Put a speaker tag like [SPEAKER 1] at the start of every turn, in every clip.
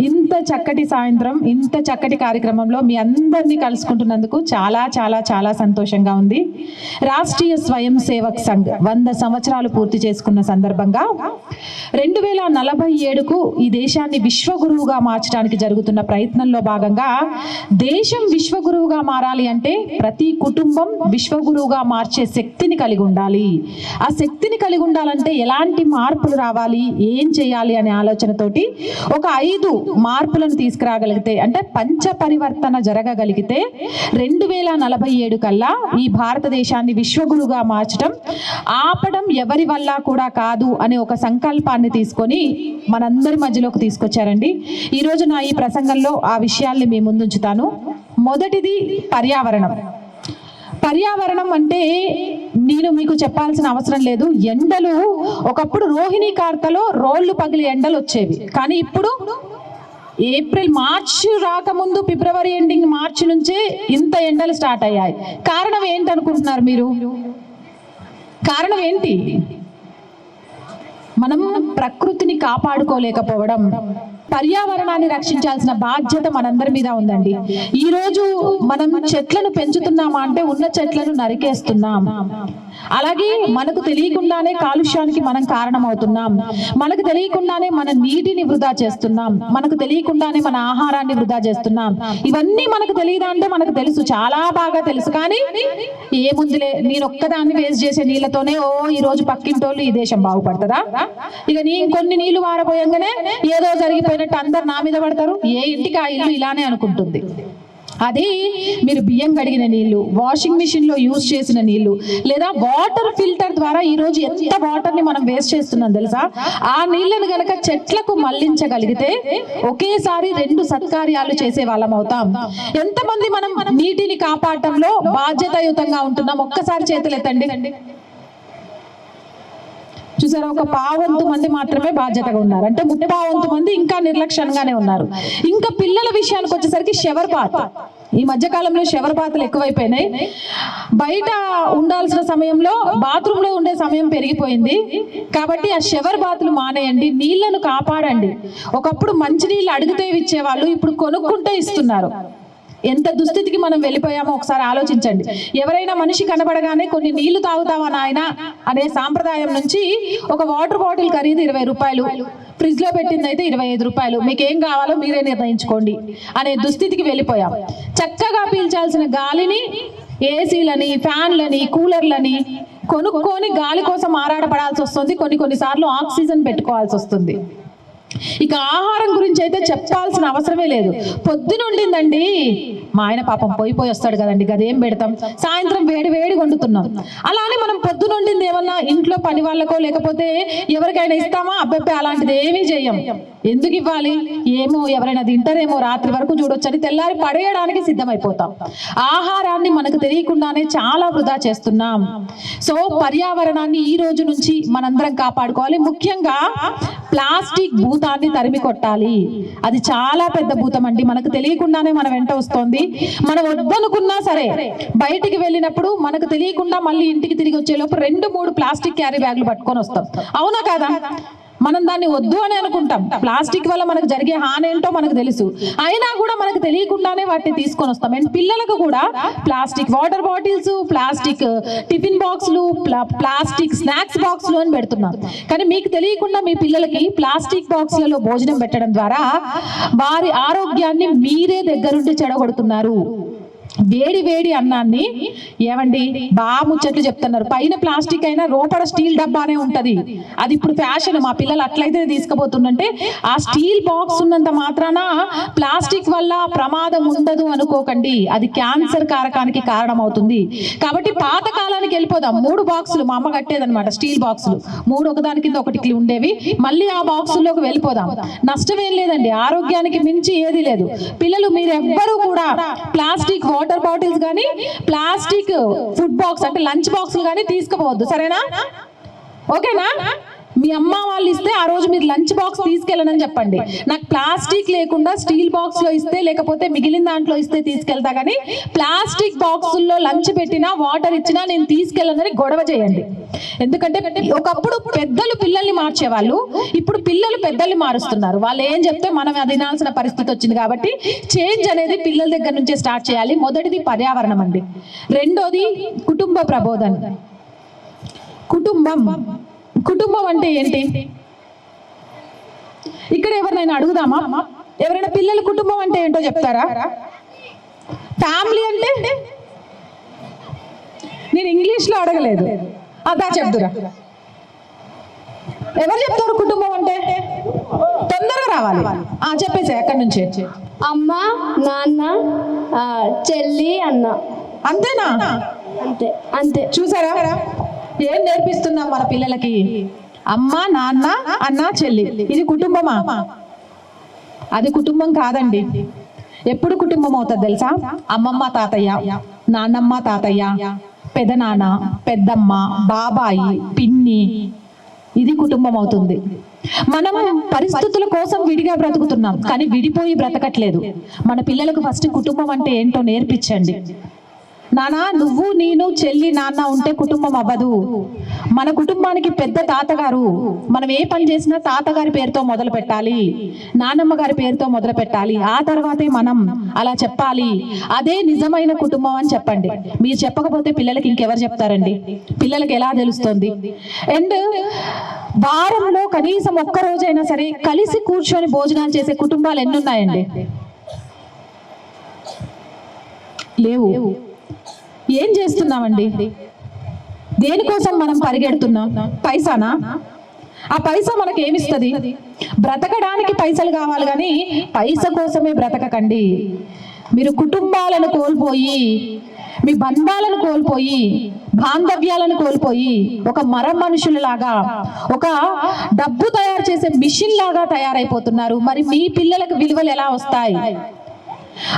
[SPEAKER 1] ఇంత చక్కటి సాయంత్రం, ఇంత చక్కటి కార్యక్రమంలో మీ అందరినీ కలుసుకుంటున్నందుకు చాలా చాలా చాలా సంతోషంగా ఉంది. రాష్ట్రీయ స్వయం సేవక్ సంఘ్ 100 సంవత్సరాలు పూర్తి చేసుకున్న సందర్భంగా 2047కు ఈ దేశాన్ని విశ్వగురువుగా మార్చడానికి జరుగుతున్న ప్రయత్నంలో భాగంగా దేశం విశ్వగురువుగా మారాలి అంటే ప్రతి కుటుంబం విశ్వగురువుగా మార్చే శక్తిని కలిగి ఉండాలి. ఆ శక్తిని కలిగి ఉండాలంటే ఎలాంటి మార్పులు రావాలి, ఏం చేయాలి అనే ఆలోచనతోటి ఒక 5 మార్పులను తీసుకురాగలిగితే, అంటే పంచ పరివర్తన జరగగలిగితే 2047 కల్లా ఈ భారతదేశాన్ని విశ్వగురువుగా మార్చడం ఆపడం ఎవరి వల్ల కూడా కాదు అనే ఒక సంకల్పాన్ని తీసుకొని మనందరి మధ్యలోకి తీసుకొచ్చారండి. ఈరోజు నా ఈ ప్రసంగంలో ఆ విషయాల్ని మీ ముందుంచుతాను. మొదటిది పర్యావరణం. పర్యావరణం అంటే నేను మీకు చెప్పాల్సిన అవసరం లేదు. ఎండలు ఒకప్పుడు రోహిణి కార్తెలో రోళ్లు పగిలి ఎండలు వచ్చేవి, కానీ ఇప్పుడు మార్చి రాకముందు ఫిబ్రవరి ఎండింగ్ మార్చి నుంచే ఇంత ఎండలు స్టార్ట్ అయ్యాయి. కారణం ఏంటనుకుంటున్నారు మీరు? కారణం ఏంటి? మనం ప్రకృతిని కాపాడుకోలేకపోవడం. పర్యావరణాన్ని రక్షించాల్సిన బాధ్యత మనందరి మీద ఉందండి. ఈ రోజు మనం చెట్లను పెంచుతున్నామా అంటే ఉన్న చెట్లను నరికేస్తున్నాం. అలాగే మనకు తెలియకుండానే కాలుష్యానికి మనం కారణమవుతున్నాం. మనకు తెలియకుండానే మన నీటిని వృధా చేస్తున్నాం. మనకు తెలియకుండానే మన ఆహారాన్ని వృధా చేస్తున్నాం. ఇవన్నీ మనకు తెలియదా అంటే మనకు తెలుసు, చాలా బాగా తెలుసు. కానీ ఏముందిలే, నేను ఒక్కదాన్ని వేస్ట్ చేసే నీళ్ళతోనే ఈ రోజు పక్కింటోళ్ళు ఈ దేశం బాగుపడుతుందా? ఇక నీ కొన్ని నీళ్లు వారబోయంగానే ఏదో జరిగిపోయినట్టు అందరు నా మీద పడతారు. ఏ ఇంటికి ఆ ఇల్లు ఇలానే అనుకుంటుంది. అది మీరు బియ్యం కడిగిన నీళ్లు, వాషింగ్ మిషన్ లో యూజ్ చేసిన నీళ్లు, లేదా వాటర్ ఫిల్టర్ ద్వారా ఈ రోజు ఎంత వాటర్ ని మనం వేస్ట్ చేస్తున్నాం తెలుసా? ఆ నీళ్లను గనక చెట్లకు మళ్లించగలిగితే ఒకేసారి 2 సత్కార్యాలు చేసే వాళ్ళం అవుతాం. ఎంతమంది మనం నీటిని కాపాడటంలో బాధ్యతాయుతంగా ఉంటున్నాం? ఒక్కసారి చేతులు ఎత్తండి. చూసారా, ఒక 1/4 మంది మాత్రమే బాధ్యతగా ఉన్నారు. అంటే 3/4 మంది ఇంకా నిర్లక్ష్యంగానే ఉన్నారు. ఇంకా పిల్లల విషయానికి వచ్చేసరికి షవర్ బాత్. ఈ మధ్య కాలంలో షవర్ బాత్లు ఎక్కువైపోయినాయి. బయట ఉండాల్సిన సమయంలో బాత్రూమ్ లో ఉండే సమయం పెరిగిపోయింది. కాబట్టి ఆ షవర్ బాత్లు మానేయండి, నీళ్లను కాపాడండి. ఒకప్పుడు మంచి నీళ్ళు అడిగితే ఇచ్చేవాళ్ళు, ఇప్పుడు కొనుక్కుంటే ఇస్తున్నారు. ఎంత దుస్థితికి మనం వెళ్ళిపోయామో ఒకసారి ఆలోచించండి. ఎవరైనా మనిషి కనబడగానే కొన్ని నీళ్లు తాగుతావా నాయన అనే సాంప్రదాయం నుంచి ఒక వాటర్ బాటిల్ ఖరీదు 20 రూపాయలు, ఫ్రిడ్జ్ లో పెట్టింది అయితే 25 రూపాయలు, మీకేం కావాలో మీరే నిర్ణయించుకోండి అనే దుస్థితికి వెళ్ళిపోయాం. చక్కగా పీల్చాల్సిన గాలిని ఏసీలని, ఫ్యాన్లని, కూలర్లని కొనుక్కొని గాలి కోసం ఆరాటపడాల్సి వస్తుంది. కొన్నిసార్లు ఆక్సిజన్ పెట్టుకోవాల్సి వస్తుంది. ఇక ఆహారం గురించి అయితే చెప్పాల్సిన అవసరమే లేదు. పొద్దునుండిందండి, మా ఆయన పాపం పోయి వస్తాడు కదండి, గదేం పెడతాం, సాయంత్రం వేడి వండుతున్నాం. అలానే మనం పొద్దునుండింది ఏమన్నా ఇంట్లో పని వాళ్ళకో లేకపోతే ఎవరికైనా ఇస్తామా? అబ్బాయి అలాంటిది ఏమీ చెయ్యం. ఎందుకు ఇవ్వాలి? ఏమో ఎవరైనా తింటారేమో, రాత్రి వరకు చూడొచ్చని తెల్లారి పడేయడానికి సిద్ధమైపోతాం. ఆహారాన్ని మనకు తెలియకుండానే చాలా వృధా చేస్తున్నాం. సో పర్యావరణాన్ని ఈ రోజు నుంచి మనందరం కాపాడుకోవాలి. ముఖ్యంగా ప్లాస్టిక్ భూతాన్ని తరిమి కొట్టాలి. అది చాలా పెద్ద భూతం అండి, మనకు తెలియకుండానే మన వెంట వస్తోంది. మనం వద్దనుకున్నా సరే బయటికి వెళ్ళినప్పుడు మనకు తెలియకుండా మళ్ళీ ఇంటికి తిరిగి వచ్చేలోపు 2-3 ప్లాస్టిక్ క్యారీ బ్యాగులు పట్టుకొని వస్తాం. అవునా కాదా? మనం దాన్ని వద్దు అని అనుకుంటాం. ప్లాస్టిక్ వల్ల మనకు జరిగే హాని ఏంటో మనకు తెలుసు, అయినా కూడా మనకు తెలియకుండానే వాటిని తీసుకొని వస్తాం. అండ్ పిల్లలకు కూడా plastic water bottles, plastic tiffin బాక్సులు, ప్లాస్టిక్ స్నాక్స్ బాక్సులు అని పెడుతున్నాం. కానీ మీకు తెలియకుండా మీ పిల్లలకి ప్లాస్టిక్ బాక్సులలో భోజనం పెట్టడం ద్వారా వారి ఆరోగ్యాన్ని మీరే దగ్గరుండి చెడగొడుతున్నారు. వేడి అన్నాన్ని ఏమండి బాగా ముచ్చట్లు చెప్తున్నారు. పైన ప్లాస్టిక్ అయినా లోపల స్టీల్ డబ్బానే ఉంటది. అది ఇప్పుడు ఫ్యాషన్. మా పిల్లలు అట్లయితే తీసుకుపోతుందంటే ఆ స్టీల్ బాక్స్ ఉన్నంత మాత్రాన ప్లాస్టిక్ వల్ల ప్రమాదం ఉండదు అనుకోకండి. అది క్యాన్సర్ కారకానికి కారణం అవుతుంది. కాబట్టి పాత కాలానికి వెళ్ళిపోదాం. 3 బాక్సులు మా అమ్మ కట్టేదనమాట, స్టీల్ బాక్సులు 3 ఒకదాని కింద ఒకటి ఉండేవి. మళ్ళీ ఆ బాక్సుల్లోకి వెళ్ళిపోదాం. నష్టం ఏం లేదండి, ఆరోగ్యానికి మించి ఏది లేదు. పిల్లలు మీరెవ్వరూ కూడా ప్లాస్టిక్ వాటర్ బాటిల్స్ కానీ ప్లాస్టిక్ ఫుడ్ బాక్స్ అంటే లంచ్ బాక్సులు కానీ తీసుకుపోవద్దు, సరేనా? ఓకేనా? మీ అమ్మ వాళ్ళు ఇస్తే ఆ రోజు మీరు లంచ్ బాక్స్ తీసుకెళ్ళనని చెప్పండి. నాకు ప్లాస్టిక్ లేకుండా స్టీల్ బాక్స్ లో ఇస్తే, లేకపోతే మిగిలిన దాంట్లో ఇస్తే తీసుకెళ్తా, కానీ ప్లాస్టిక్ బాక్సుల్లో లంచ్ పెట్టినా వాటర్ ఇచ్చినా నేను తీసుకెళ్ళనని గొడవ చేయండి. ఎందుకంటే ఒకప్పుడు పెద్దలు పిల్లల్ని మార్చేవాళ్ళు, ఇప్పుడు పిల్లలు పెద్దల్ని మారుస్తున్నారు. వాళ్ళు ఏం చెప్తే మనం అది వినాల్సిన పరిస్థితి వచ్చింది. కాబట్టి చేంజ్ అనేది పిల్లల దగ్గర నుంచే స్టార్ట్ చేయాలి. మొదటిది పర్యావరణం అండి. రెండోది కుటుంబ ప్రబోధన. కుటుంబం అంటే ఏంటి? ఇక్కడ ఎవరినైనా అడుగుదామా? ఎవరైనా పిల్లల కుటుంబం అంటే ఏంటో చెప్తారా? ఫ్యామిలీ అంటే నేను ఇంగ్లీష్లో అడగలేదు, అదా చెప్తురా. ఎవరు చెప్తారు కుటుంబం అంటే? తొందరగా రావాలి, చెప్పేసే అక్కడి నుంచి.
[SPEAKER 2] అమ్మ, నాన్న, చెల్లి, అన్న.
[SPEAKER 1] అంతేనా?
[SPEAKER 2] అంతే అంతే.
[SPEAKER 1] చూసారా ఏం నేర్పిస్తున్నాం మన పిల్లలకి? అమ్మ, నాన్న, అన్న, చెల్లి, ఇది కుటుంబమా? అది కుటుంబం కాదండి. ఎప్పుడు కుటుంబం అవుతుంది తెలుసా? అమ్మమ్మ, తాతయ్య, నాన్నమ్మ, తాతయ్య, పెదనాన్న, పెద్దమ్మ, బాబాయి, పిన్ని, ఇది కుటుంబం అవుతుంది. మనం పరిస్థితుల కోసం విడిగా బ్రతుకుతున్నాం, కానీ విడిపోయి బ్రతకట్లేదు. మన పిల్లలకు ఫస్ట్ కుటుంబం అంటే ఏంటో నేర్పించండి. నాన్న, నువ్వు, నేను, చెల్లి, నాన్న ఉంటే కుటుంబం అవ్వదు. మన కుటుంబానికి పెద్ద తాతగారు. మనం ఏ పని చేసినా తాతగారి పేరుతో మొదలు పెట్టాలి, నాన్నమ్మ గారి పేరుతో మొదలు పెట్టాలి, ఆ తర్వాతే మనం అలా చెప్పాలి. అదే నిజమైన కుటుంబం అని చెప్పండి. మీరు చెప్పకపోతే పిల్లలకి ఇంకెవరు చెప్తారండి? పిల్లలకి ఎలా తెలుస్తుంది? అండ్ వారంలో కనీసం ఒక్క రోజైనా సరే కలిసి కూర్చొని భోజనాలు చేసే కుటుంబాలు ఎన్నున్నాయండి? లేవు. ఏం చేస్తున్నామండి? దేనికోసం మనం పరిగెడుతున్నాం? పైసానా? ఆ పైసా మనకి ఏమిస్తుంది? బ్రతకడానికి పైసలు కావాలి, కానీ పైసా కోసమే బ్రతకకండి. మీరు కుటుంబాలను కోల్పోయి, మీ బంధాలను కోల్పోయి, బాంధవ్యాలను కోల్పోయి ఒక మర మనుషులలాగా, ఒక డబ్బు తయారు చేసే మిషన్ లాగా తయారైపోతున్నారు. మరి మీ పిల్లలకు విలువలు ఎలా వస్తాయి?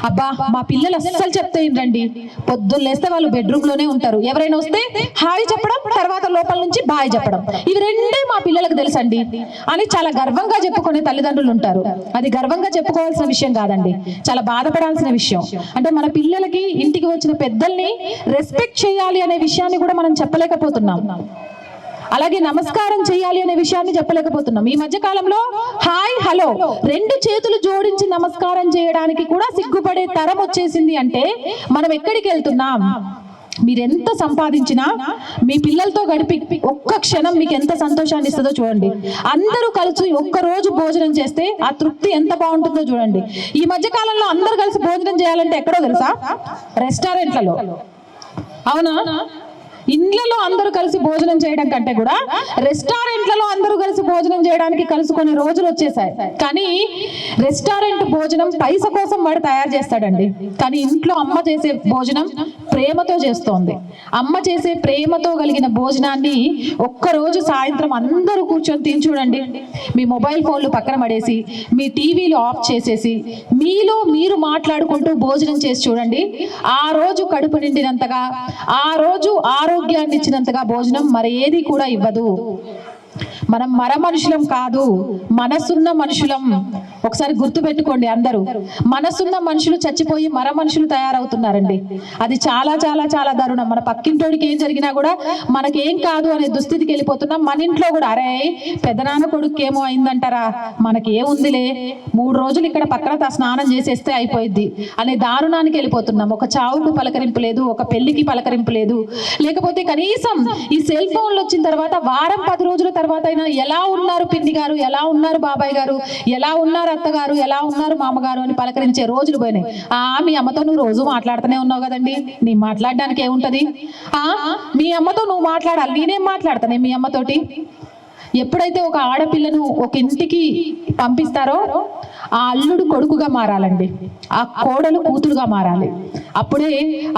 [SPEAKER 1] అబ్బా, మా పిల్లలు అస్సలు చెప్తే ఏంటండి, పొద్దున్న లేస్తే వాళ్ళు బెడ్రూమ్ లోనే ఉంటారు. ఎవరైనా వస్తే హాయ్ చెప్పడం, తర్వాత లోపల నుంచి బాయ్ చెప్పడం, ఇవి రెండే మా పిల్లలకు తెలుసండి అని చాలా గర్వంగా చెప్పుకునే తల్లిదండ్రులు ఉంటారు. అది గర్వంగా చెప్పుకోవాల్సిన విషయం కాదండి, చాలా బాధపడాల్సిన విషయం. అంటే మన పిల్లలకి ఇంటికి వచ్చిన పెద్దల్ని రెస్పెక్ట్ చేయాలి అనే విషయాన్ని కూడా మనం చెప్పలేకపోతున్నాం. అలాగే నమస్కారం చేయాలి అనే విషయాన్ని చెప్పలేకపోతున్నాం. ఈ మధ్య కాలంలో హాయ్, హలో, రెండు చేతులు జోడించి నమస్కారం చేయడానికి కూడా సిగ్గుపడే తరం వచ్చేసింది. అంటే మనం ఎక్కడికి వెళ్తున్నాం? మీరెంత సంపాదించినా మీ పిల్లలతో గడిపి ఒక్క క్షణం మీకు ఎంత సంతోషాన్ని ఇస్తుందో చూడండి. అందరూ కలిసి ఒక్క రోజు భోజనం చేస్తే ఆ తృప్తి ఎంత బాగుంటుందో చూడండి. ఈ మధ్య కాలంలో అందరూ కలిసి భోజనం చేయాలంటే ఎక్కడో తెలుసా? రెస్టారెంట్లలో. అవునా? ఇండ్లలో అందరూ కలిసి భోజనం చేయడం కంటే కూడా రెస్టారెంట్లలో అందరూ కలిసి భోజనం చేయడానికి కలుసుకునే రోజులు వచ్చేసాయి. కానీ రెస్టారెంట్ భోజనం పైస కోసం వాడు తయారు చేస్తాడండి, కానీ ఇంట్లో అమ్మ చేసే భోజనం ప్రేమతో చేస్తోంది. అమ్మ చేసే ప్రేమతో కలిగిన భోజనాన్ని ఒక్కరోజు సాయంత్రం అందరూ కూర్చొని తిని చూడండి. మీ మొబైల్ ఫోన్లు పక్కన పడేసి, మీ టీవీలు ఆఫ్ చేసేసి, మీలో మీరు మాట్లాడుకుంటూ భోజనం చేసి చూడండి. ఆ రోజు కడుపు నిండినంతగా, ఆ రోజు ఆరోగ్యాన్ని ఇచ్చినంతగా భోజనం మరి ఏది కూడా ఇవ్వదు. మనం మర మనుషులం కాదు, మనసున్న మనుషులం. ఒకసారి గుర్తు పెట్టుకోండి అందరూ. మనసున్న మనుషులు చచ్చిపోయి మర మనుషులు తయారవుతున్నారండి. అది చాలా చాలా చాలా దారుణం. మన పక్కింటోడికి ఏం జరిగినా కూడా మనకేం కాదు అనే దుస్థితికి వెళ్ళిపోతున్నాం. మన ఇంట్లో కూడా అరే పెదనాన్న కొడుకు ఏమో అయిందంటారా, మనకేముందిలే 3 రోజులు ఇక్కడ పక్కన స్నానం చేసేస్తే అయిపోయింది అనే దారుణానికి వెళ్ళిపోతున్నాం. ఒక చావుకు పలకరింపు లేదు, ఒక పెళ్లికి పలకరింపు లేదు. లేకపోతే కనీసం ఈ సెల్ ఫోన్లు వచ్చిన తర్వాత వారం 10 రోజుల తర్వాత అయినా ఎలా ఉన్నారు పిన్ని గారు, ఎలా ఉన్నారు బాబాయ్ గారు, ఎలా ఉన్నారు అత్తగారు, ఎలా ఉన్నారు మామగారు అని పలకరించే రోజులు పోయినాయి. మీ అమ్మతో నువ్వు రోజు మాట్లాడుతూనే ఉన్నావు కదండి, నీ మాట్లాడడానికి ఏముంటది? మీ అమ్మతో నువ్వు మాట్లాడాలి, నేనేం మాట్లాడతానే మీ అమ్మతోటి? ఎప్పుడైతే ఒక ఆడపిల్లను ఒక ఇంటికి పంపిస్తారో ఆ అల్లుడు కొడుకుగా మారాలండి, ఆ కోడలు కూతురుగా మారాలి. అప్పుడే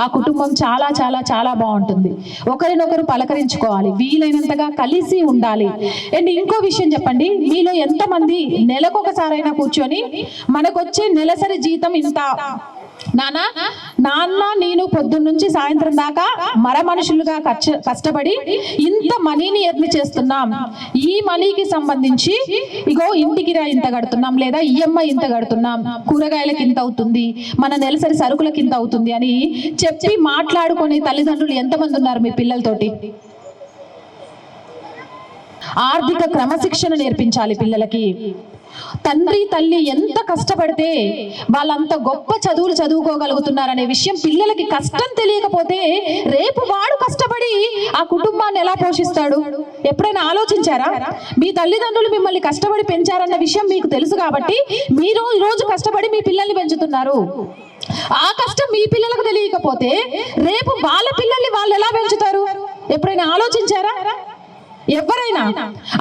[SPEAKER 1] ఆ కుటుంబం చాలా చాలా చాలా బాగుంటుంది. ఒకరినొకరు పలకరించుకోవాలి, వీలైనంతగా కలిసి ఉండాలి. అండ్ ఇంకో విషయం చెప్పండి, మీలో ఎంతమంది నెలకొకసారైనా కూర్చొని మనకొచ్చే నెలసరి జీతం ఇంత నాన్న నేను పొద్దున్నుంచి సాయంత్రం దాకా మనుషులుగా కష్టపడి ఇంత మనీని ఎర్న్ చేస్తున్నాం, ఈ మనీకి సంబంధించి ఇగో ఇంటికి ఇంత కడుతున్నాం, లేదా ఈఎంఐ ఇంత కడుతున్నాం, కూరగాయలకి ఇంత అవుతుంది, మన నెలసరి సరుకులకి ఇంత అవుతుంది అని చెప్పి మాట్లాడుకునే తల్లిదండ్రులు ఎంతమంది ఉన్నారు మీ పిల్లలతోటి? ఆర్థిక క్రమశిక్షణ నేర్పించాలి పిల్లలకి. తండ్రి తల్లి ఎంత కష్టపడితే వాళ్ళంత గొప్ప చదువులు చదువుకోగలుగుతున్నారనే విషయం పిల్లలకి కష్టం తెలియకపోతే రేపు వాడు కష్టపడి ఆ కుటుంబాన్ని ఎలా పోషిస్తాడు? ఎప్పుడైనా ఆలోచించారా? మీ తల్లిదండ్రులు మిమ్మల్ని కష్టపడి పెంచారన్న విషయం మీకు తెలుసు కాబట్టి మీరు ఈరోజు కష్టపడి మీ పిల్లల్ని పెంచుతున్నారు. ఆ కష్టం మీ పిల్లలకు తెలియకపోతే రేపు వాళ్ళ పిల్లల్ని వాళ్ళు ఎలా పెంచుతారు? ఎప్పుడైనా ఆలోచించారా? ఎవరైనా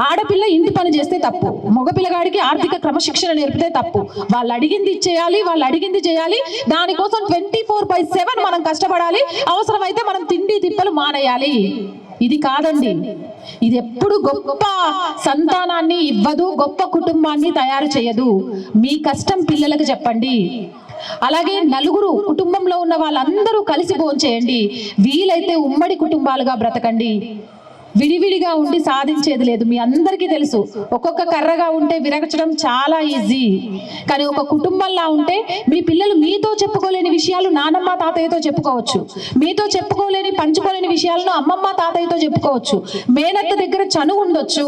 [SPEAKER 1] ఆడపిల్ల ఇంటి పని చేస్తే తప్పు, మగపిల్లగాడికి ఆర్థిక క్రమశిక్షణ నేర్పితే తప్పు. వాళ్ళు అడిగింది ఇచ్చేయాలి, వాళ్ళు అడిగింది చేయాలి. దానికోసం 24/7 మనం కష్టపడాలి. అవసరమైతే మనం తిండి తిప్పలు మానేయాలి. ఇది కాదండి. ఇది ఎప్పుడు గొప్ప సంతానాన్ని ఇవ్వదు, గొప్ప కుటుంబాన్ని తయారు చేయదు. మీ కష్టం పిల్లలకు చెప్పండి. అలాగే నలుగురు కుటుంబంలో ఉన్న వాళ్ళందరూ కలిసి భోంచేయండి. వీలైతే ఉమ్మడి కుటుంబాలుగా బ్రతకండి. విడివిడిగా ఉండి సాధించేది లేదు. మీ అందరికీ తెలుసు, ఒక్కొక్క కర్రగా ఉంటే విరగచడం చాలా ఈజీ. కానీ ఒక కుటుంబంలా ఉంటే మీ పిల్లలు మీతో చెప్పుకోలేని విషయాలు నానమ్మ తాతయ్యతో చెప్పుకోవచ్చు, మీతో చెప్పుకోలేని పంచుకోలేని విషయాలను అమ్మమ్మ తాతయ్యతో చెప్పుకోవచ్చు. మేనత్త దగ్గర చనువు ఉండొచ్చు,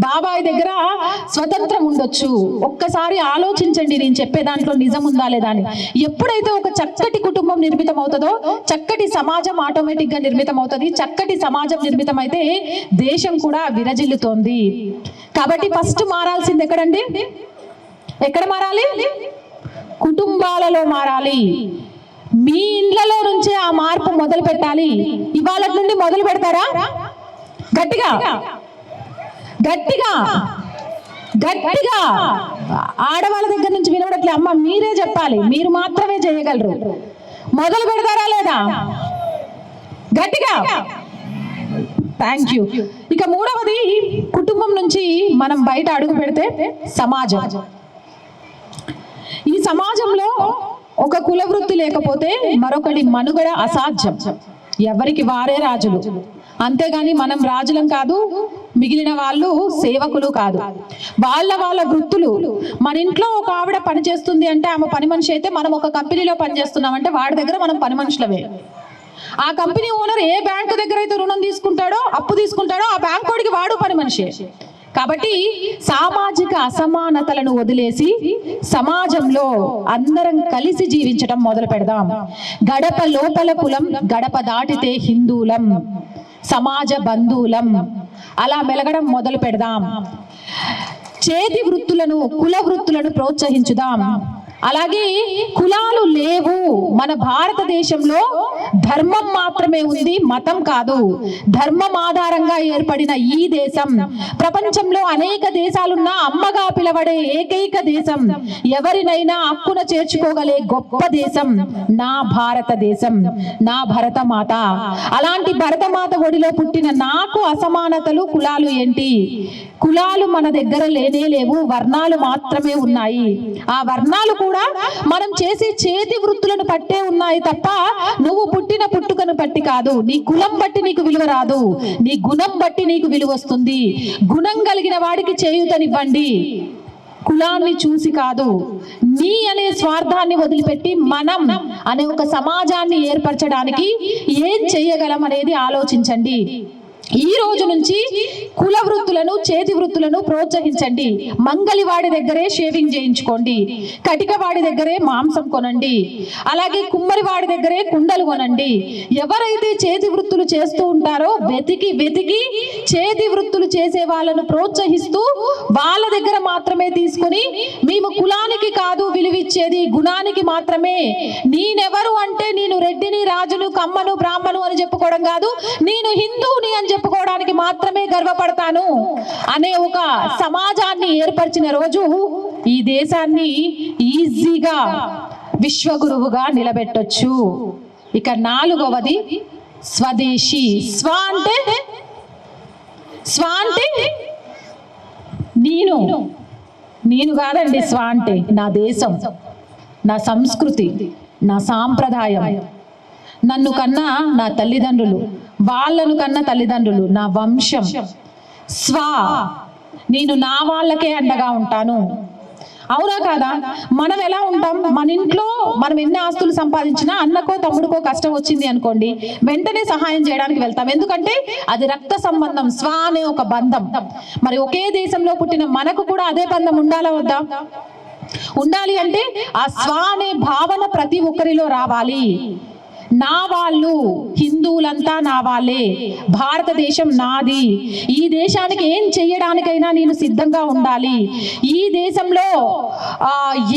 [SPEAKER 1] బాబాయ్ దగ్గర స్వతంత్రం ఉండొచ్చు. ఒక్కసారి ఆలోచించండి, నేను చెప్పే దాంట్లో నిజం ఉందా లేదా అని. ఎప్పుడైతే ఒక చక్కటి కుటుంబం నిర్మితం అవుతుందో చక్కటి సమాజం ఆటోమేటిక్ గా నిర్మితం అవుతుంది. చక్కటి సమాజం నిర్మితం అయితే దేశం కూడా విరజిల్లుతోంది. కాబట్టి ఫస్ట్ మారాల్సింది ఎక్కడండి? ఎక్కడ మారాలి? కుటుంబాలలో మారాలి. మీ ఇండ్లలో నుంచే ఆ మార్పు మొదలు పెట్టాలి. ఇవాళ నుండి మొదలు పెడతారా? గట్టిగా గట్టిగా గట్టిగా ఆడవాళ్ళ దగ్గర నుంచి వినబడట్లే. అమ్మ మీరే చెప్పాలి, మీరు మాత్రమే చేయగలరు. మొదలు పెడతారా లేదా? గట్టిగా. Thank you. ఇక మూడవది, కుటుంబం నుంచి మనం బయట అడుగు పెడితే సమాజం. ఈ సమాజంలో ఒక కుల వృత్తి లేకపోతే మరొకటి మనుగడ అసాధ్యం. ఎవరికి వారే రాజులు. అంతేగాని మనం రాజులం కాదు, మిగిలిన వాళ్ళు సేవకులు కాదు. వాళ్ళ వృత్తులు. మన ఇంట్లో ఒక ఆవిడ పని చేస్తుంది అంటే ఆమె పని మనిషి అయితే, మనం ఒక కంపెనీలో పని చేస్తున్నామంటే వాడి దగ్గర మనం పని మనుషులమే. ఆ కంపెనీ ఓనర్ ఏ బ్యాంకు దగ్గర అయితే రుణం తీసుకుంటాడో, అప్పు తీసుకుంటాడో, ఆ బ్యాంకోడికి వాడు పని మనిషి. కాబట్టి సామాజిక అసమానతలను వదిలేసి సమాజంలో అందరం కలిసి జీవించడం మొదలు పెడదాం. గడప లోపల కులం, గడప దాటితే హిందూలం, సమాజ బంధువులం, అలా మెలగడం మొదలు పెడదాం. చేతి వృత్తులను, కుల వృత్తులను ప్రోత్సహించుదాం. అలాగే కులాలు లేవు. మన భారతదేశంలో ధర్మం మాత్రమే ఉంది, మతం కాదు. ధర్మం ఆధారంగా ఏర్పడిన ఈ దేశం ప్రపంచంలో అనేక దేశాలున్నా అమ్మగా పిలవడే ఏకైక దేశం. ఎవరినైనా హక్కున చేర్చుకోగలే గొప్ప దేశం నా భారతదేశం, నా భరతమాత. అలాంటి భరతమాత ఒడిలో పుట్టిన నాకు అసమానతలు, కులాలు ఏంటి? కులాలు మన దగ్గర లేనే లేవు, వర్ణాలు మాత్రమే ఉన్నాయి. ఆ వర్ణాలు కూడా మనం చేసే చేతి వృత్తులను పట్టే ఉన్నాయి తప్ప నువ్వు పుట్టిన పుట్టుకను బట్టి కాదు. నీ కులం బట్టి నీకు విలువ రాదు, నీ గుణం బట్టి నీకు విలువ వస్తుంది. గుణం కలిగిన వాడికి చేయూతనివ్వండి, కులాన్ని చూసి కాదు. నీ అనే స్వార్థాన్ని వదిలిపెట్టి మనం అనే ఒక సమాజాన్ని ఏర్పరచడానికి ఏం చేయగలం అనేది ఆలోచించండి. ఈ రోజు నుంచి కుల వృత్తులను, చేతి వృత్తులను ప్రోత్సహించండి. మంగళివాడి దగ్గరే షేవింగ్ చేయించుకోండి, కటికవాడి దగ్గరే మాంసం కొనండి, అలాగే కుమ్మరివాడి దగ్గరే కుండలు కొనండి. ఎవరైతే చేతి వృత్తులు చేస్తూ ఉంటారో వెతికి వెతికి చేతి వృత్తులు చేసే వాళ్ళను ప్రోత్సహిస్తూ వాళ్ళ దగ్గర మాత్రమే తీసుకుని, మేము కులానికి కాదు విలువిచ్చేది, గుణానికి మాత్రమే. నేనెవరు అంటే నేను రెడ్డిని, రాజును, కమ్మను, బ్రాహ్మణు అని చెప్పుకోవడం కాదు, నేను హిందువుని అని చెప్పుకోవడానికి మాత్రమే గర్వపడతాను అనే ఒక సమాజాన్ని ఏర్పరిచిన రోజు ఈ దేశాన్ని ఈజీగా విశ్వగురువుగా నిలబెట్టొచ్చు. ఇక నాలుగవది స్వదేశీ. స్వ అంటే నేను కాదండి. స్వ అంటే నా దేశం. నా సంస్కృతి, నా సాంప్రదాయం, నన్ను కన్నా నా తల్లిదండ్రులు, వాళ్ళను కన్నా తల్లిదండ్రులు, నా వంశం, నేను నా వాళ్ళకే అండగా ఉంటాను. అవునా కాదా? మనం ఎలా ఉంటాం? మన ఇంట్లో మనం ఎన్ని ఆస్తులు సంపాదించినా అన్నకో తమ్ముడికో కష్టం వచ్చింది అనుకోండి, వెంటనే సహాయం చేయడానికి వెళ్తాం. ఎందుకంటే అది రక్త సంబంధం, అనే ఒక బంధం. మరి ఒకే దేశంలో పుట్టిన మనకు కూడా అదే బంధం ఉండాలా వద్దా? ఉండాలి. అంటే ఆ అనే భావన ప్రతి ఒక్కరిలో రావాలి. నా వాళ్ళు, హిందువులంతా నా వాళ్ళే, భారతదేశం నాది, ఈ దేశానికి ఏం చెయ్యడానికైనా నేను సిద్ధంగా ఉండాలి. ఈ దేశంలో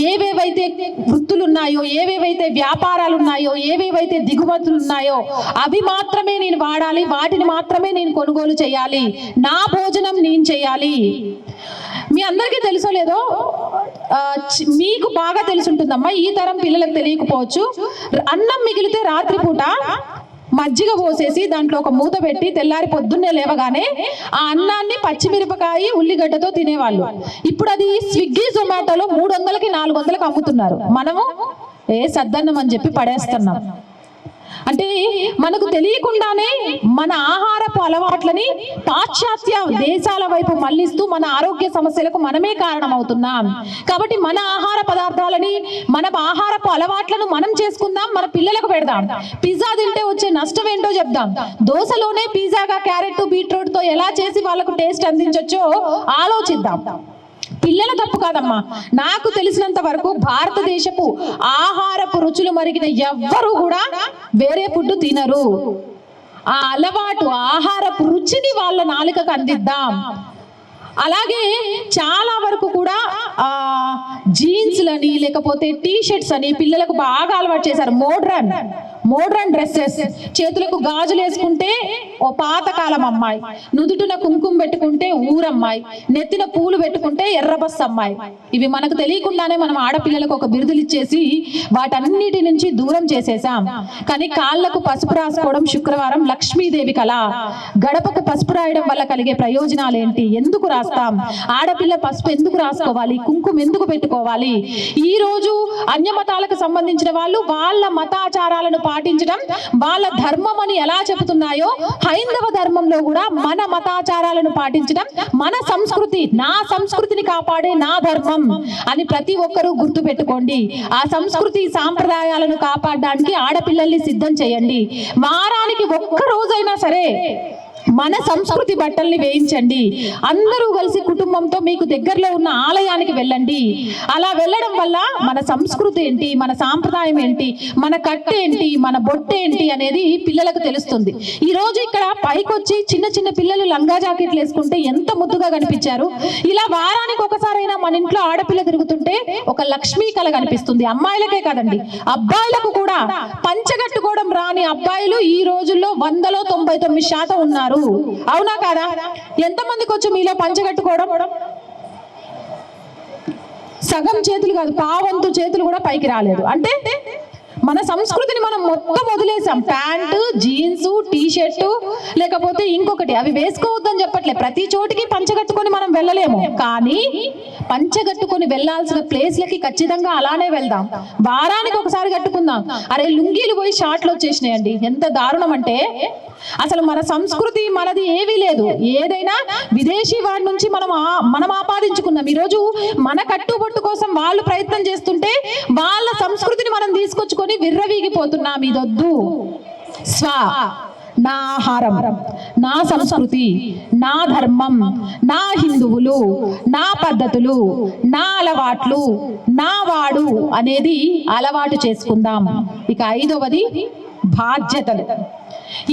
[SPEAKER 1] ఏవేవైతే వృత్తులు ఉన్నాయో, ఏవేవైతే వ్యాపారాలు ఉన్నాయో, ఏవేవైతే దిగుమతులు ఉన్నాయో అవి మాత్రమే నేను వాడాలి, వాటిని మాత్రమే నేను కొనుగోలు చేయాలి, నా భోజనం నేను చేయాలి. మీ అందరికీ తెలుసో లేదో, మీకు బాగా తెలుసుంటుందమ్మా, ఈ తరం పిల్లలకు తెలియకపోవచ్చు. అన్నం మిగిలితే రాత్రిపూట మజ్జిగ పోసేసి దాంట్లో ఒక మూత పెట్టి తెల్లారి పొద్దున్నే లేవగానే ఆ అన్నాన్ని పచ్చిమిరపకాయ ఉల్లిగడ్డతో తినేవాళ్ళు. ఇప్పుడు అది స్విగ్గీ జొమాటోలో 300కి 400కి అమ్ముతున్నారు. మనము సద్దన్నం అని చెప్పి పడేస్తున్నాం. అంటే మనకు తెలియకుండానే మన ఆహారపు అలవాట్లని పాశ్చాత్య దేశాల వైపు మళ్లిస్తూ మన ఆరోగ్య సమస్యలకు మనమే కారణమవుతున్నాం. కాబట్టి మన ఆహార పదార్థాలని, మన ఆహారపు అలవాట్లను మనం చేసుకుందాం, మన పిల్లలకు పెడదాం. పిజ్జా తింటే వచ్చే నష్టం ఏంటో చెప్దాం. దోశలోనే పిజ్జాగా క్యారెట్ బీట్రూట్ తో ఎలా చేసి వాళ్ళకు టేస్ట్ అందించొచ్చో ఆలోచిద్దాం. పిల్లల తప్పు కాదమ్మా. నాకు తెలిసినంత వరకు భారతదేశపు ఆహారపు రుచులు మరిగిన ఎవ్వరూ కూడా వేరే ఫుడ్ తినరు. ఆ అలవాటు, ఆహారపు రుచిని వాళ్ళ నాలుకకు అందిద్దాం. అలాగే చాలా వరకు కూడా జీన్స్లని లేకపోతే టీ షర్ట్స్ అని పిల్లలకు బాగా అలవాటు చేశారు. మోడ్రన్ డ్రెస్సెస్, చేతులకు గాజులు వేసుకుంటే ఓ పాతకాలం అమ్మాయి, నుదుటిన కుంకుమ పెట్టుకుంటే ఊరమ్మాయి, నెత్తిన పూలు పెట్టుకుంటే ఎర్రబస్ అమ్మాయి. ఇవి మనకు తెలియకుండానే మనం ఆడపిల్లలకు ఒక బిరుదులు ఇచ్చేసి వాటన్నిటి నుంచి దూరం చేసేసాం. కానీ కాళ్లకు పసుపు రాసుకోవడం శుక్రవారం లక్ష్మీదేవి కళ. గడపకు పసుపు రాయడం వల్ల కలిగే ప్రయోజనాలు ఏంటి? ఎందుకు రాస్తాం? ఆడపిల్ల పసుపు ఎందుకు రాసుకోవాలి? కుంకుమ ఎందుకు పెట్టుకోవాలి? ఈ రోజు అన్యమతాలకు సంబంధించిన వాళ్ళు వాళ్ళ మతాచారాలను పాటించడం వాళ్ళ ధర్మం అని ఎలా చెబుతున్నాయో, హైందవ ధర్మంలో కూడా మన మతాచారాలను పాటించడం మన సంస్కృతి, నా సంస్కృతిని కాపాడే నా ధర్మం అని ప్రతి ఒక్కరూ గుర్తు పెట్టుకోండి. ఆ సంస్కృతి సాంప్రదాయాలను కాపాడడానికి ఆడపిల్లల్ని సిద్ధం చేయండి. వారానికి ఒక్క రోజైనా సరే మన సంస్కృతి బట్టల్ని వేయించండి. అందరూ కలిసి కుటుంబంతో మీకు దగ్గరలో ఉన్న ఆలయానికి వెళ్ళండి. అలా వెళ్ళడం వల్ల మన సంస్కృతి ఏంటి, మన సాంప్రదాయం ఏంటి, మన కట్టు ఏంటి, మన బొట్టు ఏంటి అనేది పిల్లలకు తెలుస్తుంది. ఈ రోజు ఇక్కడ పైకి వచ్చి చిన్న చిన్న పిల్లలు లంగా జాకెట్లు వేసుకుంటే ఎంత ముద్దుగా కనిపించారు. ఇలా వారానికి ఒకసారైనా మన ఇంట్లో ఆడపిల్ల తిరుగుతుంటే ఒక లక్ష్మీ కళ కనిపిస్తుంది. అమ్మాయిలకే కాదండి, అబ్బాయిలకు కూడా. పంచగట్టుకోవడం రాని అబ్బాయిలు ఈ రోజుల్లో 100లో 99% ఉన్నారు. అవునా కాదా? ఎంతమందికి వచ్చు మీలో పంచగట్టుకోవడం? సగం చేతులు కాదు, పావంతు చేతులు కూడా పైకి రాలేదు. అంటే మన సంస్కృతిని మనం మొత్తం వదిలేసాం. ప్యాంటు, జీన్స్, టీ షర్టు, లేకపోతే ఇంకొకటి, అవి వేసుకోవద్దని చెప్పట్లే. ప్రతి చోటికి పంచగట్టుకొని మనం వెళ్ళలేము, కానీ పంచగట్టుకొని వెళ్ళాల్సిన ప్లేస్లకి ఖచ్చితంగా అలానే వెళ్దాం. వారానికి ఒకసారి కట్టుకుందాం. అరే లుంగీలు పోయి షార్ట్లు వచ్చేసినాయండి. ఎంత దారుణం అంటే అసలు మన సంస్కృతి మనది ఏవీ లేదు. ఏదైనా విదేశీ వాడి నుంచి మనం ఆపాదించుకున్నాం. ఈరోజు మన కట్టుబొట్టు కోసం వాళ్ళు ప్రయత్నం చేస్తుంటే వాళ్ళ సంస్కృతిని మనం తీసుకొచ్చుకొని విర్రవీగిపోతున్నాం. ఇదొద్దు. నా ఆహారం, నా సంస్కృతి, నా ధర్మం, నా హిందువులు, నా పద్ధతులు, నా అలవాట్లు, నా వాడు అనేది అలవాటు చేసుకుందాం. ఇక 5వది బాధ్యతలు.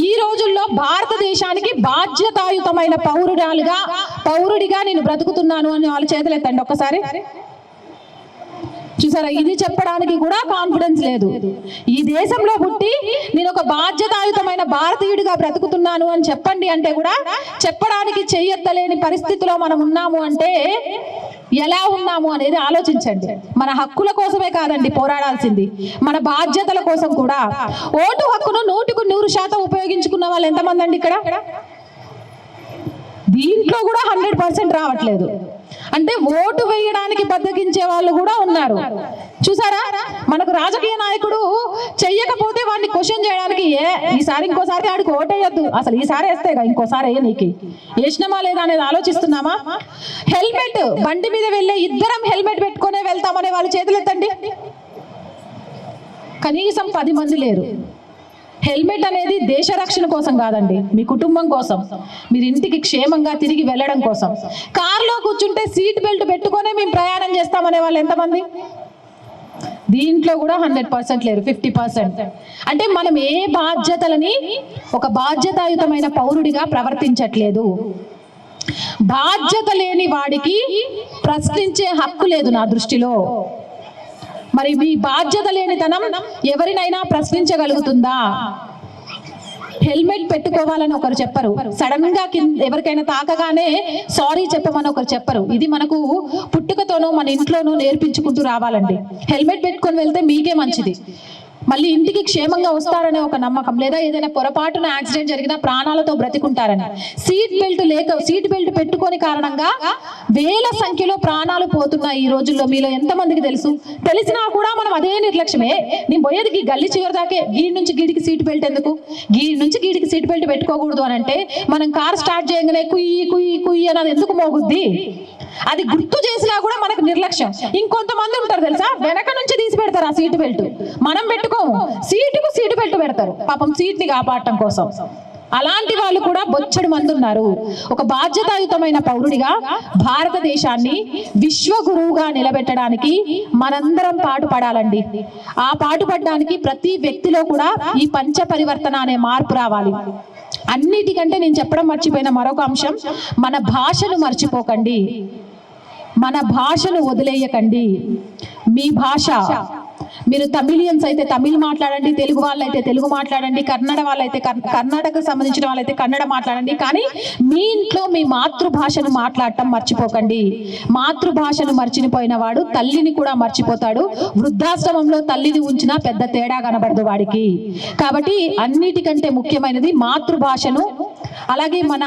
[SPEAKER 1] ఈ రోజుల్లో భారతదేశానికి బాధ్యతాయుతమైన పౌరుడిగా నేను బ్రతుకుతున్నాను అని వాళ్ళ చేతులు ఎత్తండి ఒక్కసారి. చూసారా, ఇది చెప్పడానికి కూడా కాన్ఫిడెన్స్ లేదు. ఈ దేశంలో పుట్టి నేను ఒక బాధ్యతాయుతమైన భారతీయుడిగా బ్రతుకుతున్నాను అని చెప్పండి అంటే కూడా చెప్పడానికి చెయ్యెత్తలేని పరిస్థితిలో మనం ఉన్నాము. అంటే ఎలా ఉన్నాము అనేది ఆలోచించండి. మన హక్కుల కోసమే కాదండి పోరాడాల్సింది, మన బాధ్యతల కోసం కూడా. ఓటు హక్కును 100కు 100% ఉపయోగించుకున్న వాళ్ళు ఎంతమంది అండి ఇక్కడ? దీంట్లో కూడా 100% రావట్లేదు. అంటే ఓటు వేయడానికి బద్దకించే వాళ్ళు కూడా ఉన్నారు. చూసారా, మనకు రాజకీయ నాయకుడు చెయ్యకపోతే వాడిని క్వశ్చన్ చేయడానికి ఈసారి ఇంకోసారి ఆడికి ఓటేయద్దు, అసలు ఈసారి వేస్తేగా ఇంకోసారి వేయ నీకు వేసినామా లేదా అనేది ఆలోచిస్తున్నామా? హెల్మెట్, బండి మీద వెళ్ళే ఇద్దరం హెల్మెట్ పెట్టుకునే వెళ్తామనే వాళ్ళు చేతులు ఎత్తండి. కనీసం 10 మంది లేరు. హెల్మెట్ అనేది దేశ రక్షణ కోసం కాదండి, మీ కుటుంబం కోసం, మీరు ఇంటికి క్షేమంగా తిరిగి వెళ్ళడం కోసం. కారులో కూర్చుంటే సీట్ బెల్ట్ పెట్టుకునే మేము ప్రయాణం చేస్తామనే వాళ్ళు ఎంతమంది? దీంట్లో కూడా 100% లేరు, 50%. అంటే మనం ఏ బాధ్యతలని ఒక బాధ్యతాయుతమైన పౌరుడిగా ప్రవర్తించట్లేదు. బాధ్యత లేని వాడికి ప్రశ్నించే హక్కు లేదు నా దృష్టిలో. మరి మీ బాధ్యత లేనితనం ఎవరినైనా ప్రశ్నించగలుగుతుందా? హెల్మెట్ పెట్టుకోవాలని ఒకరు చెప్పరు, సడన్ గా ఎవరికైనా తాకగానే సారీ చెప్పమని ఒకరు చెప్పరు. ఇది మనకు పుట్టుకతోనో మన ఇంట్లోనో నేర్పించుకుంటూ రావాలండి. హెల్మెట్ పెట్టుకొని వెళ్తే మీకే మంచిది, మళ్ళీ ఇంటికి క్షేమంగా వస్తారనే ఒక నమ్మకం, లేదా ఏదైనా పొరపాటున యాక్సిడెంట్ జరిగినా ప్రాణాలతో బ్రతికుంటారని. సీట్ బెల్ట్ పెట్టుకోని కారణంగా వేల సంఖ్యలో ప్రాణాలు పోతున్నాయి ఈ రోజుల్లో. మీలో ఎంతమందికి తెలుసు? తెలిసినా కూడా మనం అదే నిర్లక్ష్యమే. నేను పోయేది గల్లీ చివరి దాకే, గీడి నుంచి గీడికి సీట్ బెల్ట్ ఎందుకు, గీడి నుంచి గీడికి సీట్ బెల్ట్ పెట్టుకోకూడదు అని అంటే మనం కార్ స్టార్ట్ చేయగానే కుయ్యి కుయ్యి కుయ్యి అని ఎందుకు మోగుద్ది? అది గుర్తు చేసినా కూడా మనకు నిర్లక్ష్యం. ఇంకొంతమంది ఉంటారు తెలుసా, వెనక నుంచి తీసి పెడతారు ఆ సీటు బెల్ట్, మనం పెట్టుకోము, సీటుకు సీటు బెల్ట్ పెడతారు పాపం సీట్ ని కాపాడటం కోసం. అలాంటి వాళ్ళు కూడా బొచ్చడు మంది ఉన్నారు. ఒక బాధ్యతాయుతమైన పౌరుడిగా భారతదేశాన్ని విశ్వగురువుగా నిలబెట్టడానికి మనందరం పాటుపడాలండి. ఆ పాటుపడడానికి ప్రతి వ్యక్తిలో కూడా ఈ పంచ పరివర్తన అనే మార్పు రావాలి. అన్నిటికంటే నేను చెప్పడం మర్చిపోయిన మరొక అంశం, మన భాషను మర్చిపోకండి, మన భాషను వదిలేయకండి. మీ భాష, మీరు తమిళియన్స్ అయితే తమిళ్ మాట్లాడండి, తెలుగు వాళ్ళైతే తెలుగు మాట్లాడండి, కన్నడ వాళ్ళైతే కర్ణాటకకు సంబంధించిన వాళ్ళైతే కన్నడ మాట్లాడండి, కానీ మీ ఇంట్లో మీ మాతృభాషను మాట్లాడటం మర్చిపోకండి. మాతృభాషను మర్చిపోయిన వాడు తల్లిని కూడా మర్చిపోతాడు. వృద్ధాశ్రమంలో తల్లిని ఉంచినా పెద్ద తేడా కనబడదు వాడికి. కాబట్టి అన్నిటికంటే ముఖ్యమైనది మాతృభాషను, అలాగే మన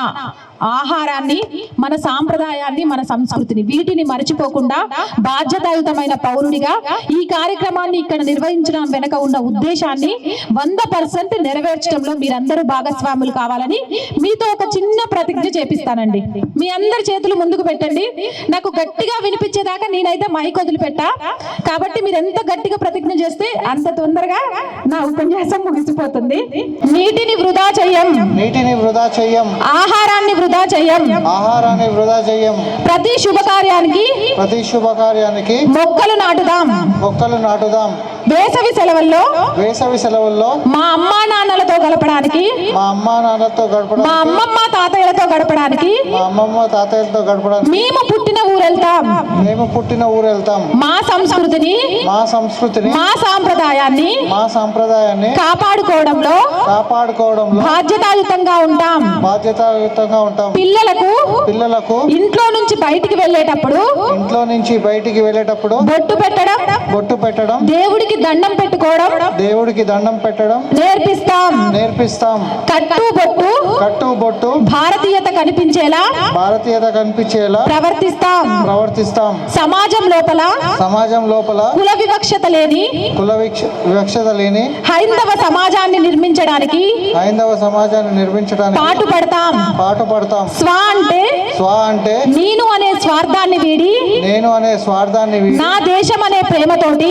[SPEAKER 1] ఆహారాన్ని, మన సాంప్రదాయాన్ని, మన సంస్కృతిని, వీటిని మర్చిపోకుండా బాధ్యతాయుతమైన పౌరుడిగా ఈ కార్యక్రమాన్ని ఇక్కడ నిర్వహించడం వెనక ఉన్న ఉద్దేశాన్ని 100% నెరవేర్చడంలో మీరందరూ భాగస్వాములు కావాలని మీతో ఒక చిన్న ప్రతిజ్ఞ చేపిస్తానండి. మీ అందరి చేతులు ముందుకు పెట్టండి. నాకు గట్టిగా వినిపించేదాకా నేనైతే మైక్ వదిలిపెట్టా, కాబట్టి మీరు ఎంత గట్టిగా ప్రతిజ్ఞ చేస్తే అంత తొందరగా నా ఉపన్యాసం ముగిసిపోతుంది. నీటిని వృధా చెయ్యం,
[SPEAKER 3] నీటిని వృధా చెయ్యం,
[SPEAKER 1] ఆహారాన్ని వృధా చెయ్యం,
[SPEAKER 3] ఆహారాన్ని వృధా చెయ్యం,
[SPEAKER 1] ప్రతి శుభకార్యానికి మొక్కలు నాటుదాం,
[SPEAKER 3] మొక్కలు నాటుదాం.
[SPEAKER 1] వేసవి సెలవుల్లో మా అమ్మా నాన్నలతో గడపడానికి,
[SPEAKER 3] మా అమ్మా నాన్నలతో గడపడానికి,
[SPEAKER 1] మా అమ్మమ్మ తాతయ్యలతో గడపడానికి,
[SPEAKER 3] మా అమ్మమ్మ తాతయ్యలతో గడపడానికి
[SPEAKER 1] మేము పుట్టిన ఊరెళ్తాం,
[SPEAKER 3] మేము పుట్టిన ఊరెళ్తాం.
[SPEAKER 1] మా సంస్కృతిని,
[SPEAKER 3] మా
[SPEAKER 1] సాంప్రదాయాన్ని కాపాడుకోవడంలో బాధ్యతాయుతంగా ఉంటాం. పిల్లలకు ఇంట్లో నుంచి బయటికి వెళ్ళేటప్పుడు బొట్టు పెట్టడం, దేవుడికి దండం పెట్టుకోవడం నేర్పిస్తాం. కట్టు బొట్టు భారతీయత కనిపించేలా ప్రవర్తిస్తాం. సమాజం లోపల కుల వివక్షత లేని హైందవ సమాజాన్ని నిర్మించడానికి పాటుపడతాం. స్వ అంటే నేను అనే స్వార్థాన్ని వీడి నా దేశం అనే ప్రేమతోటి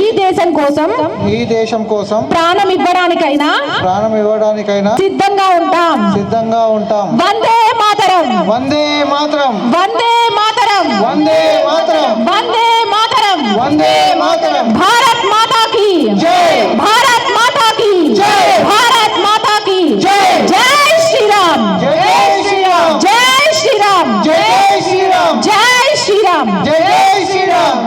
[SPEAKER 1] ఈ దేశం కోసం ప్రాణం ఇవ్వడానికైనా సిద్ధంగా ఉంటాం. వందే మాతరం,
[SPEAKER 3] వందే మాతరం,
[SPEAKER 1] వందే మాతరం,
[SPEAKER 3] వందే మాతరం,
[SPEAKER 1] వందే మాతరం,
[SPEAKER 3] వందే మాతరం.
[SPEAKER 1] భారత్ మాతా కీ
[SPEAKER 3] జై,
[SPEAKER 1] భారత్ మాతా కీ
[SPEAKER 3] జై,
[SPEAKER 1] భారత్ మాతా కీ
[SPEAKER 3] జై.
[SPEAKER 1] జై శ్రీరామ్,
[SPEAKER 3] జై శ్రీరామ్,
[SPEAKER 1] జై శ్రీరామ్,
[SPEAKER 3] జై శ్రీరామ్,
[SPEAKER 1] జై శ్రీరామ్,
[SPEAKER 3] జై శ్రీరామ్.